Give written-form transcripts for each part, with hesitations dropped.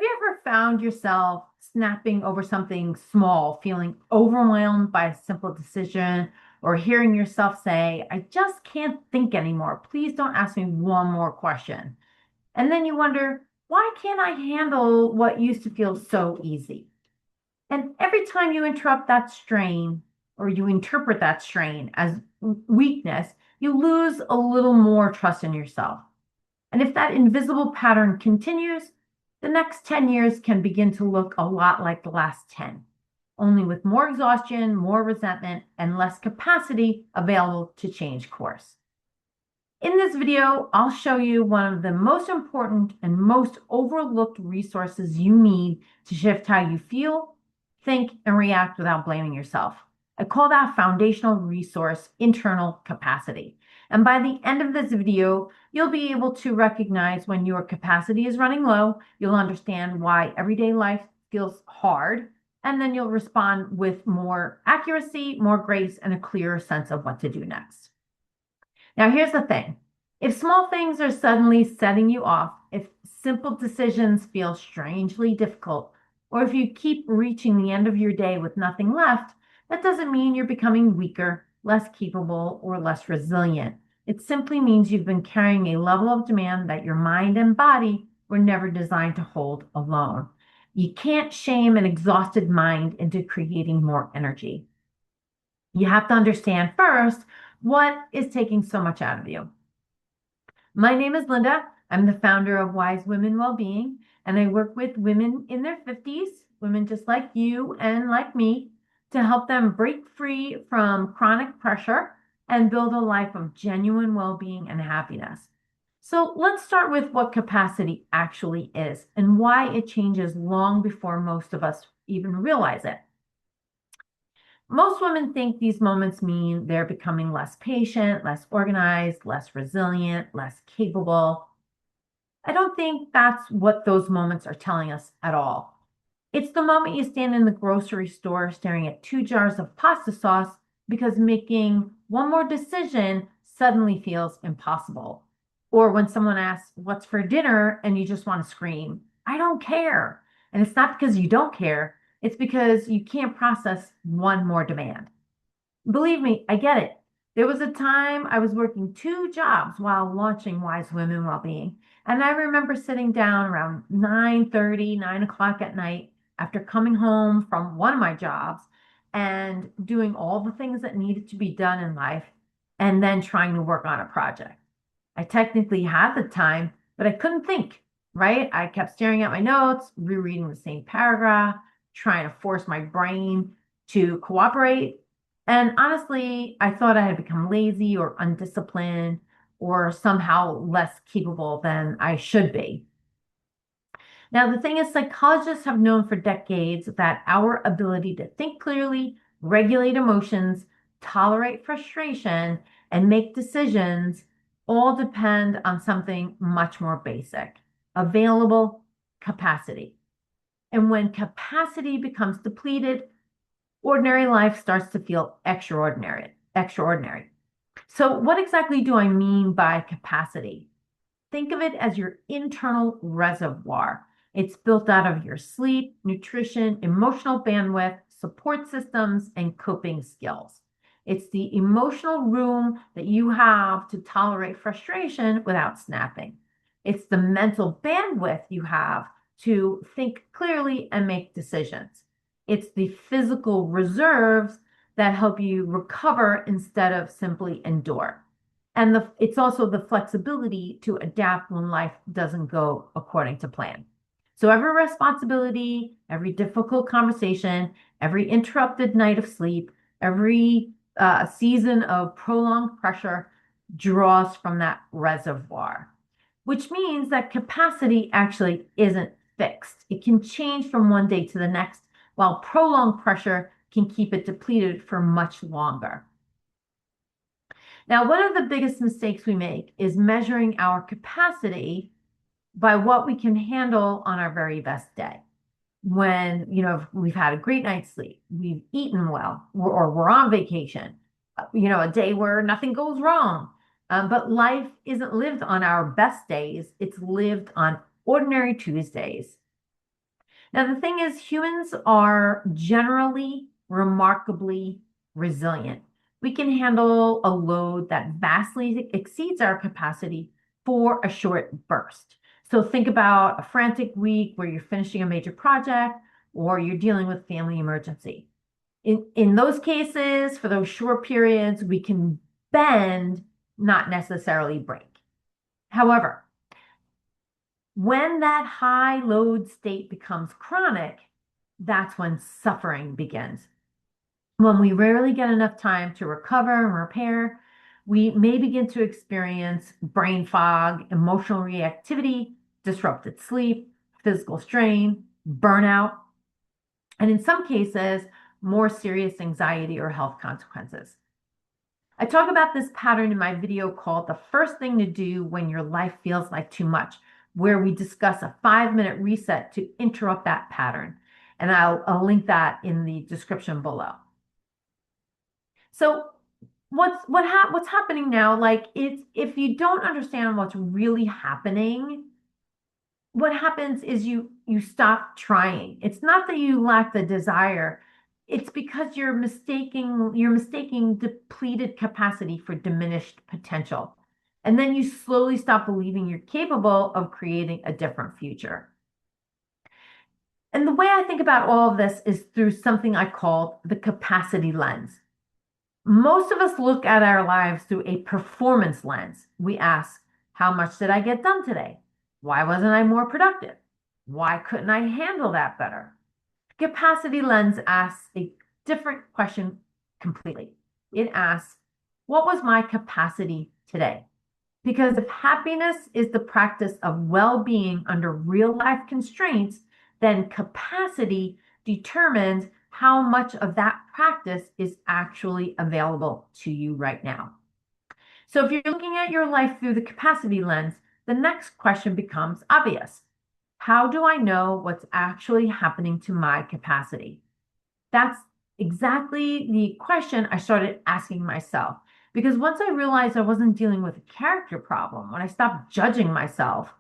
Have you ever found yourself snapping over something small, feeling overwhelmed by a simple decision, or hearing yourself say, I just can't think anymore. Please don't ask me one more question. And then you wonder, why can't I handle what used to feel so easy? And every time you interrupt that strain, or you interpret that strain as weakness, you lose a little more trust in yourself. And if that invisible pattern continues, the next 10 years can begin to look a lot like the last 10, only with more exhaustion, more resentment, and less capacity available to change course. In this video, I'll show you one of the most important and most overlooked resources you need to shift how you feel, think, and react without blaming yourself. I call that foundational resource internal capacity. And by the end of this video, you'll be able to recognize when your capacity is running low. You'll understand why everyday life feels hard, and then you'll respond with more accuracy, more grace, and a clearer sense of what to do next. Now, here's the thing. If small things are suddenly setting you off, if simple decisions feel strangely difficult, or if you keep reaching the end of your day with nothing left, that doesn't mean you're becoming weaker, less capable, or less resilient. It simply means you've been carrying a level of demand that your mind and body were never designed to hold alone. You can't shame an exhausted mind into creating more energy. You have to understand first what is taking so much out of you. My name is Linda. I'm the founder of Wise Women Wellbeing, and I work with women in their 50s, women just like you and like me, to help them break free from chronic pressure and build a life of genuine well-being and happiness. So let's start with what capacity actually is and why it changes long before most of us even realize it. Most women think these moments mean they're becoming less patient, less organized, less resilient, less capable. I don't think that's what those moments are telling us at all. It's the moment you stand in the grocery store staring at 2 jars of pasta sauce because making one more decision suddenly feels impossible. Or when someone asks, what's for dinner? And you just want to scream, I don't care. And it's not because you don't care. It's because you can't process one more demand. Believe me, I get it. There was a time I was working 2 jobs while launching Wise Women Wellbeing. And I remember sitting down around 9:30, 9 o'clock at night after coming home from one of my jobs and doing all the things that needed to be done in life and then trying to work on a project. I technically had the time, but I couldn't think, right? I kept staring at my notes, rereading the same paragraph, trying to force my brain to cooperate. And honestly, I thought I had become lazy or undisciplined or somehow less capable than I should be. Now, the thing is, psychologists have known for decades that our ability to think clearly, regulate emotions, tolerate frustration, and make decisions all depend on something much more basic: available capacity. And when capacity becomes depleted, ordinary life starts to feel extraordinary. So what exactly do I mean by capacity? Think of it as your internal reservoir. It's built out of your sleep, nutrition, emotional bandwidth, support systems, and coping skills. It's the emotional room that you have to tolerate frustration without snapping. It's the mental bandwidth you have to think clearly and make decisions. It's the physical reserves that help you recover instead of simply endure. And it's also the flexibility to adapt when life doesn't go according to plan. So every responsibility, every difficult conversation, every interrupted night of sleep, every season of prolonged pressure draws from that reservoir, which means that capacity actually isn't fixed. It can change from one day to the next, while prolonged pressure can keep it depleted for much longer. Now, one of the biggest mistakes we make is measuring our capacity by what we can handle on our very best day. When, we've had a great night's sleep, we've eaten well, or we're on vacation, a day where nothing goes wrong. But life isn't lived on our best days. It's lived on ordinary Tuesdays. Now, the thing is, humans are generally remarkably resilient. We can handle a load that vastly exceeds our capacity for a short burst. So think about a frantic week where you're finishing a major project or you're dealing with family emergency. In those cases, for those short periods, we can bend, not necessarily break. However, when that high load state becomes chronic, that's when suffering begins. When we rarely get enough time to recover and repair, we may begin to experience brain fog, emotional reactivity, disrupted sleep, physical strain, burnout, and in some cases, more serious anxiety or health consequences. I talk about this pattern in my video called The First Thing to Do When Your Life Feels Like Too Much, where we discuss a 5-minute reset to interrupt that pattern. And I'll link that in the description below. So what's happening now? Like if you don't understand what's really happening, what happens is you stop trying. It's not that you lack the desire. It's because you're mistaking depleted capacity for diminished potential. And then you slowly stop believing you're capable of creating a different future. And the way I think about all of this is through something I call the capacity lens. Most of us look at our lives through a performance lens. We ask, how much did I get done today? Why wasn't I more productive? Why couldn't I handle that better? Capacity lens asks a different question completely. It asks, what was my capacity today? Because if happiness is the practice of well-being under real life constraints, then capacity determines how much of that practice is actually available to you right now. So if you're looking at your life through the capacity lens, the next question becomes obvious. How do I know what's actually happening to my capacity? That's exactly the question I started asking myself. Because once I realized I wasn't dealing with a character problem, when I stopped judging myself,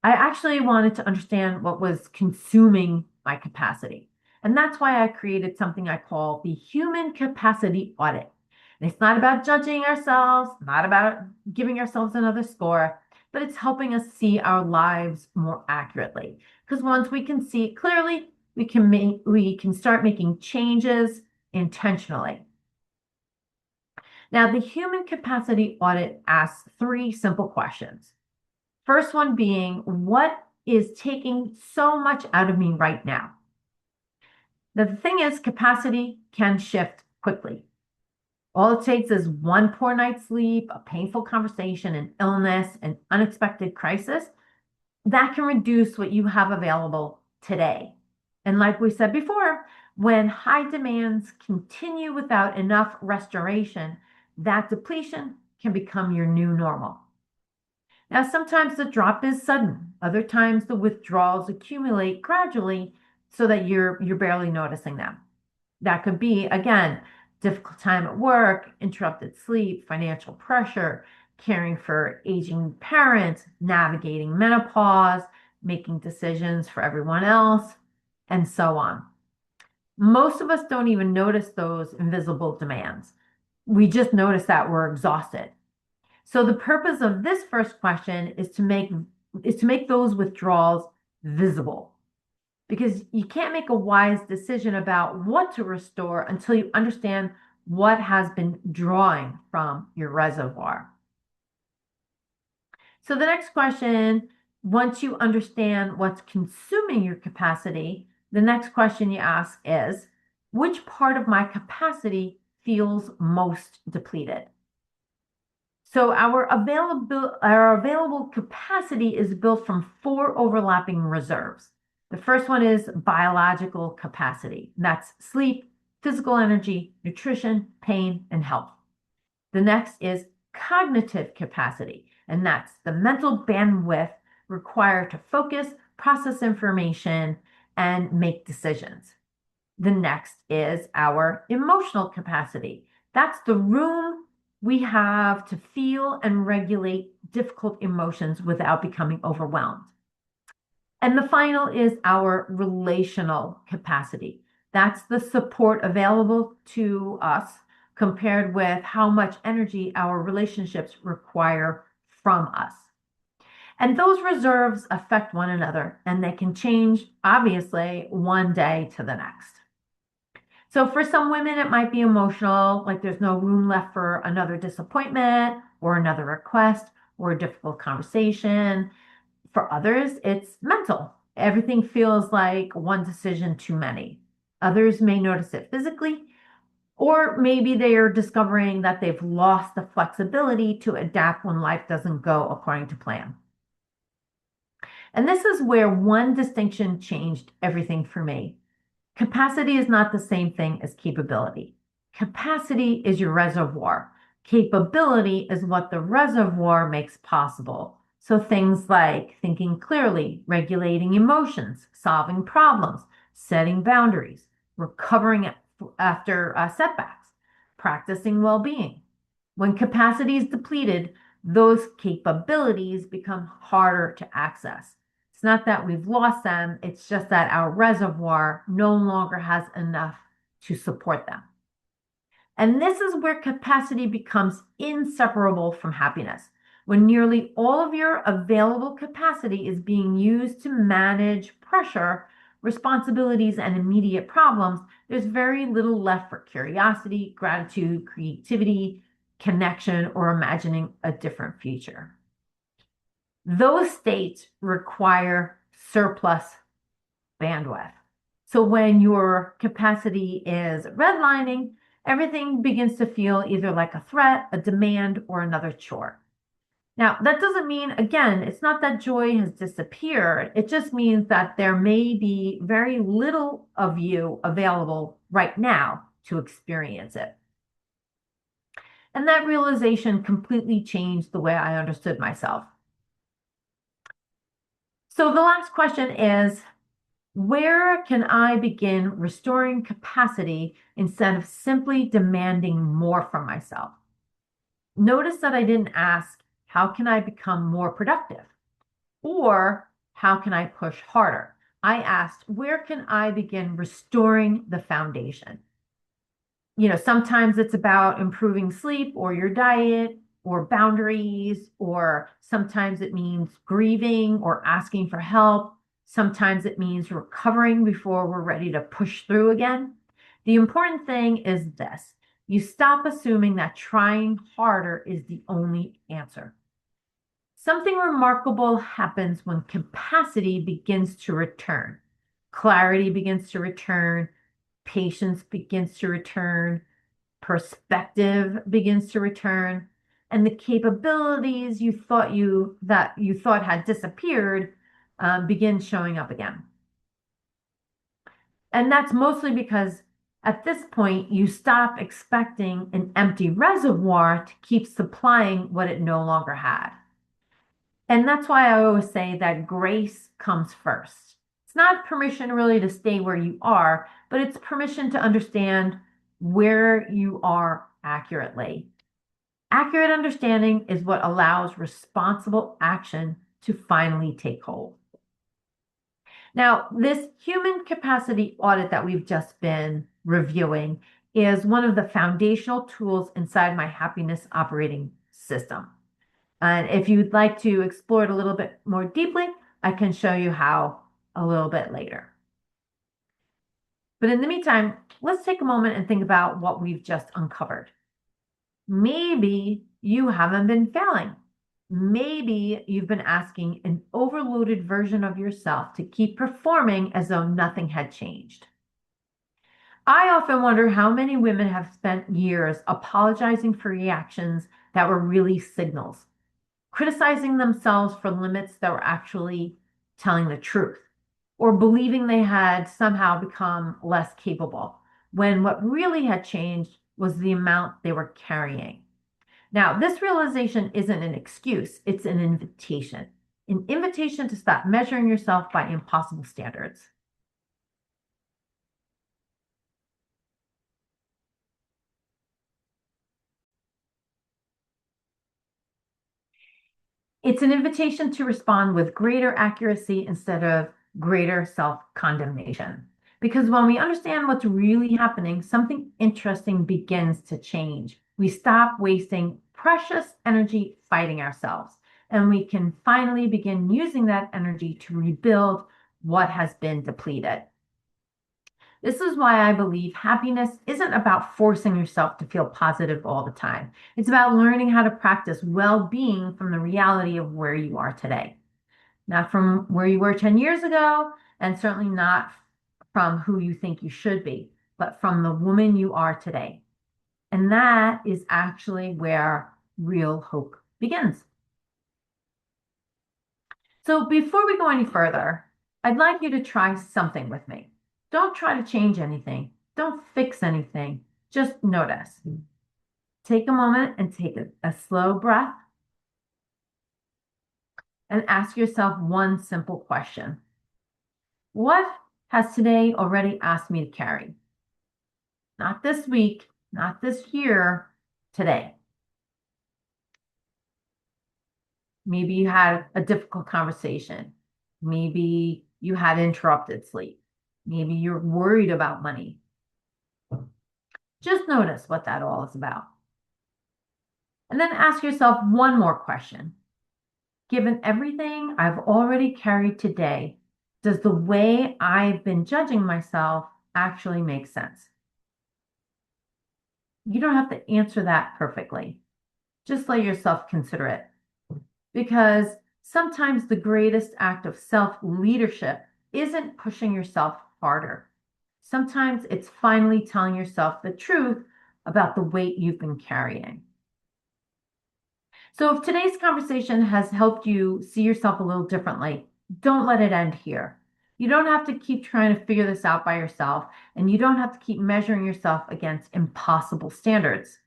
I actually wanted to understand what was consuming my capacity. And that's why I created something I call the human capacity audit. And it's not about judging ourselves, not about giving ourselves another score, but it's helping us see our lives more accurately. Because once we can see it clearly, we can start making changes intentionally. Now, the human capacity audit asks 3 simple questions. First one being, what is taking so much out of me right now? Now, the thing is, capacity can shift quickly. All it takes is one poor night's sleep, a painful conversation, an illness, an unexpected crisis that can reduce what you have available today. And like we said before, when high demands continue without enough restoration, that depletion can become your new normal. Now, sometimes the drop is sudden. Other times the withdrawals accumulate gradually so that you're barely noticing them. That could be, again, difficult time at work, interrupted sleep, financial pressure, caring for aging parents, navigating menopause, making decisions for everyone else, and so on. Most of us don't even notice those invisible demands. We just notice that we're exhausted. So the purpose of this first question is to make those withdrawals visible. Because you can't make a wise decision about what to restore until you understand what has been drawing from your reservoir. So the next question, once you understand what's consuming your capacity, the next question you ask is, which part of my capacity feels most depleted? So our available capacity is built from 4 overlapping reserves. The first one is biological capacity. That's sleep, physical energy, nutrition, pain, and health. The next is cognitive capacity, and that's the mental bandwidth required to focus, process information, and make decisions. The next is our emotional capacity. That's the room we have to feel and regulate difficult emotions without becoming overwhelmed. And the final is our relational capacity. That's the support available to us compared with how much energy our relationships require from us. And those reserves affect one another and they can change, obviously, one day to the next. So for some women, it might be emotional, like there's no room left for another disappointment or another request or a difficult conversation. For others, it's mental. Everything feels like one decision too many. Others may notice it physically, or maybe they are discovering that they've lost the flexibility to adapt when life doesn't go according to plan. And this is where one distinction changed everything for me. Capacity is not the same thing as capability. Capacity is your reservoir. Capability is what the reservoir makes possible. So things like thinking clearly, regulating emotions, solving problems, setting boundaries, recovering after setbacks, practicing well-being. When capacity is depleted, those capabilities become harder to access. It's not that we've lost them, it's just that our reservoir no longer has enough to support them. And this is where capacity becomes inseparable from happiness. When nearly all of your available capacity is being used to manage pressure, responsibilities, and immediate problems, there's very little left for curiosity, gratitude, creativity, connection, or imagining a different future. Those states require surplus bandwidth. So when your capacity is redlining, everything begins to feel either like a threat, a demand, or another chore. Now, that doesn't mean, again, it's not that joy has disappeared. It just means that there may be very little of you available right now to experience it. And that realization completely changed the way I understood myself. So the last question is, where can I begin restoring capacity instead of simply demanding more from myself? Notice that I didn't ask, how can I become more productive? Or how can I push harder? I asked, where can I begin restoring the foundation? Sometimes it's about improving sleep or your diet or boundaries, or sometimes it means grieving or asking for help. Sometimes it means recovering before we're ready to push through again. The important thing is this: you stop assuming that trying harder is the only answer. Something remarkable happens when capacity begins to return. Clarity begins to return, patience begins to return, perspective begins to return, and the capabilities you thought had disappeared begin showing up again. And that's mostly because at this point you stop expecting an empty reservoir to keep supplying what it no longer had. And that's why I always say that grace comes first. It's not permission really to stay where you are, but it's permission to understand where you are accurately. Accurate understanding is what allows responsible action to finally take hold. Now, this human capacity audit that we've just been reviewing is one of the foundational tools inside my happiness operating system. And if you'd like to explore it a little bit more deeply, I can show you how a little bit later. But in the meantime, let's take a moment and think about what we've just uncovered. Maybe you haven't been failing. Maybe you've been asking an overloaded version of yourself to keep performing as though nothing had changed. I often wonder how many women have spent years apologizing for reactions that were really signals, criticizing themselves for limits that were actually telling the truth, or believing they had somehow become less capable, when what really had changed was the amount they were carrying. Now, this realization isn't an excuse, it's an invitation to stop measuring yourself by impossible standards. It's an invitation to respond with greater accuracy instead of greater self-condemnation. Because when we understand what's really happening, something interesting begins to change. We stop wasting precious energy fighting ourselves, and we can finally begin using that energy to rebuild what has been depleted. This is why I believe happiness isn't about forcing yourself to feel positive all the time. It's about learning how to practice well-being from the reality of where you are today. Not from where you were 10 years ago, and certainly not from who you think you should be, but from the woman you are today. And that is actually where real hope begins. So before we go any further, I'd like you to try something with me. Don't try to change anything. Don't fix anything. Just notice. Take a moment and take a slow breath and ask yourself one simple question. What has today already asked me to carry? Not this week, not this year, today. Maybe you had a difficult conversation. Maybe you had interrupted sleep. Maybe you're worried about money. Just notice what that all is about. And then ask yourself one more question. Given everything I've already carried today, does the way I've been judging myself actually make sense? You don't have to answer that perfectly. Just let yourself consider it. Because sometimes the greatest act of self-leadership isn't pushing yourself harder. Sometimes it's finally telling yourself the truth about the weight you've been carrying. So if today's conversation has helped you see yourself a little differently, don't let it end here. You don't have to keep trying to figure this out by yourself, and you don't have to keep measuring yourself against impossible standards.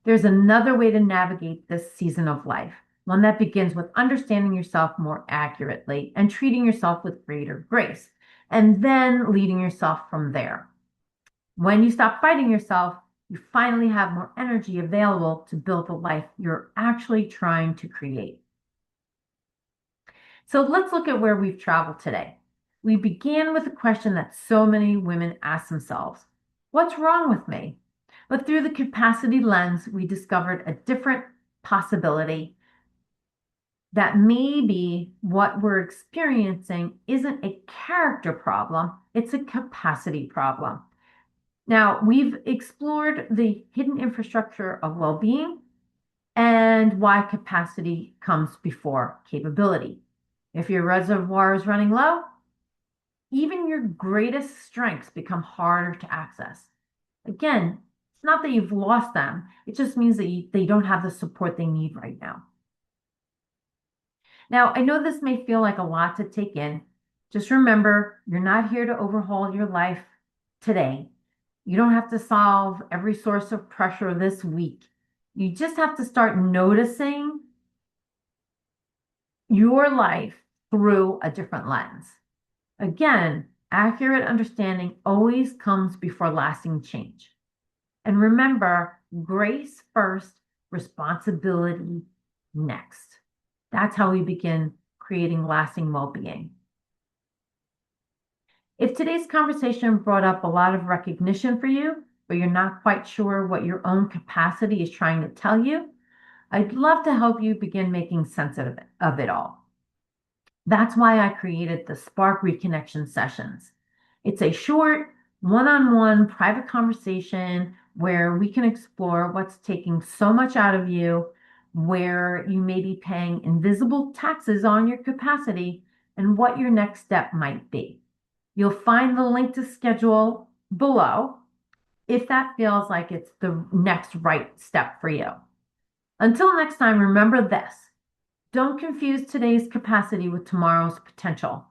There's another way to navigate this season of life, one that begins with understanding yourself more accurately and treating yourself with greater grace, and then leading yourself from there. When you stop fighting yourself, you finally have more energy available to build the life you're actually trying to create. So let's look at where we've traveled today. We began with a question that so many women ask themselves: what's wrong with me? But through the capacity lens, we discovered a different possibility, that maybe what we're experiencing isn't a character problem, it's a capacity problem. Now, we've explored the hidden infrastructure of well-being and why capacity comes before capability. If your reservoir is running low, even your greatest strengths become harder to access. Again, it's not that you've lost them. It just means that they don't have the support they need right now. Now, I know this may feel like a lot to take in. Just remember, you're not here to overhaul your life today. You don't have to solve every source of pressure this week. You just have to start noticing your life through a different lens. Again, accurate understanding always comes before lasting change. And remember, grace first, responsibility next. That's how we begin creating lasting well-being. If today's conversation brought up a lot of recognition for you, but you're not quite sure what your own capacity is trying to tell you, I'd love to help you begin making sense of it all. That's why I created the Spark Reconnection sessions. It's a short, one-on-one private conversation where we can explore what's taking so much out of you, where you may be paying invisible taxes on your capacity, and what your next step might be. You'll find the link to schedule below if that feels like it's the next right step for you. Until next time, remember this: don't confuse today's capacity with tomorrow's potential.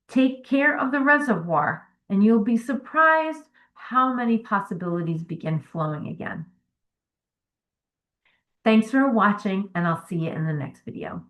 Take care of the reservoir, and you'll be surprised how many possibilities begin flowing again. Thanks for watching, and I'll see you in the next video.